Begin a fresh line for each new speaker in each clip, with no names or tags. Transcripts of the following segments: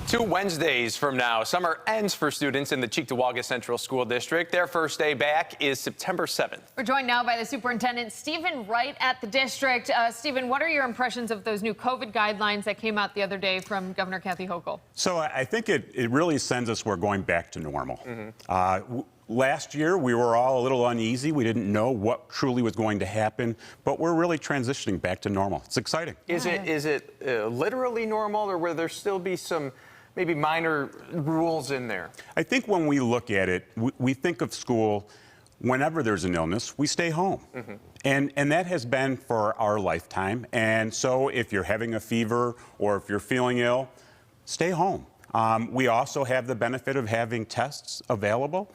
2 Wednesdays from now, summer ends for students in the Cheektowaga Central School District. Their first day back is September 7th.
We're joined now by the Superintendent, Stephen Wright, at the district. Stephen, what are your impressions of those new COVID guidelines that came out the other day from Governor Kathy Hochul?
So I think it really sends us, we're going back to normal. Last year, we were all a little uneasy. We didn't know what truly was going to happen, but we're really transitioning back to normal. It's exciting.
Is it literally normal, or will there still be some maybe minor rules in there?
I think when we look at it, we think of school, whenever there's an illness, we stay home. And that has been for our lifetime. And so if you're having a fever or if you're feeling ill, stay home. We also have the benefit of having tests available.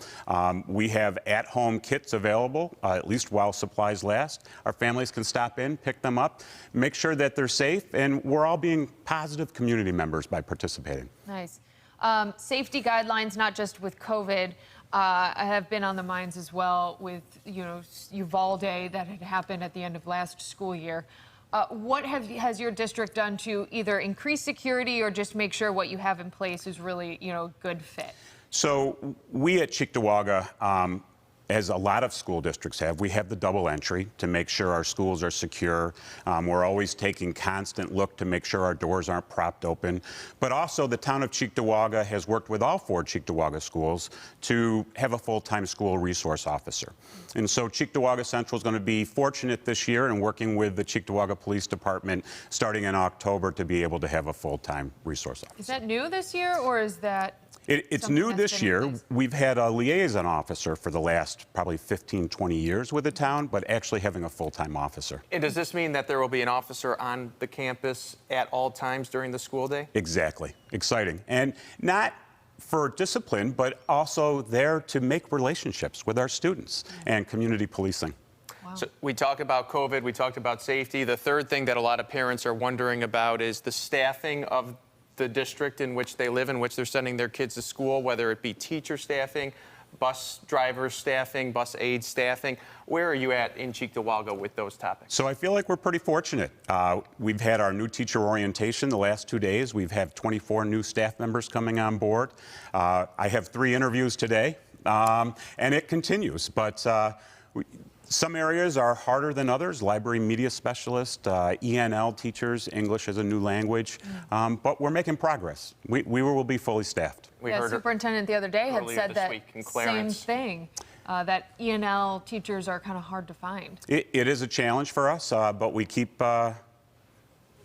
We have at-home kits available, at least while supplies last. Our families can stop in, pick them up, make sure that they're safe, and we're all being positive community members by participating.
Nice. Safety guidelines, not just with COVID, have been on the minds as well with, Uvalde that had happened at the end of last school year. What has your district done to either increase security or just make sure what you have in place is really, good fit?
So we at Cheektowaga, as a lot of school districts have, we have the double entry to make sure our schools are secure. We're always taking constant look to make sure our doors aren't propped open. But also the town of Cheektowaga has worked with all 4 Cheektowaga schools to have a full-time school resource officer. And so Cheektowaga Central is going to be fortunate this year in working with the Cheektowaga Police Department starting in October to be able to have a full-time resource officer.
Is that new this year, or is that...
It's new this year. We've had a liaison officer for the last probably 15, 20 years with the town, but actually having a full-time officer.
And does this mean that there will be an officer on the campus at all times during the school day?
Exactly. Exciting. And not for discipline, but also there to make relationships with our students and community policing.
Wow.
So we talk about COVID, we talked about safety. The third thing that a lot of parents are wondering about is the staffing of the district in which they live, in which they're sending their kids to school, whether it be teacher staffing, bus driver staffing, bus aide staffing. Where are you at in Cheektowaga with those topics?
So I feel like we're pretty fortunate. We've had our new teacher orientation the last 2 days. We've had 24 new staff members coming on board. I have 3 interviews today, and it continues. But some areas are harder than others. Library media specialist, ENL teachers, English as a new language. But we're making progress. We will be fully staffed.
Yeah, Superintendent the other day had said that same thing, that ENL teachers are kind of hard to find.
It is a challenge for us, but we keep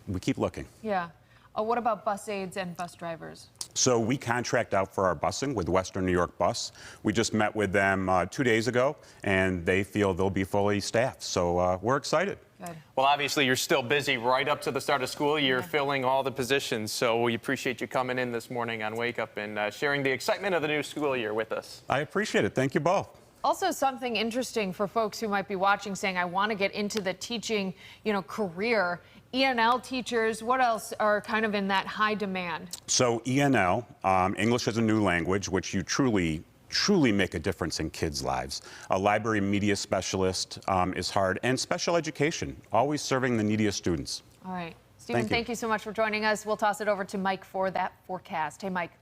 looking.
Yeah. What about bus aides and bus drivers?
So we contract out for our busing with Western New York Bus. We just met with them 2 days ago, and they feel they'll be fully staffed. So we're excited.
Good.
Well, obviously, you're still busy right up to the start of school. You're filling all the positions. So we appreciate you coming in this morning on Wake Up and sharing the excitement of the new school year with us.
I appreciate it. Thank you both.
Also, something interesting for folks who might be watching saying, I want to get into the teaching, career. ENL teachers, what else are kind of in that high demand? So
ENL, English as a new language, which you truly make a difference in kids' lives. A library media specialist is hard, and special education, always serving the neediest students.
All right. Stephen, thank you so much for joining us. We'll toss it over to Mike for that forecast. Hey, Mike.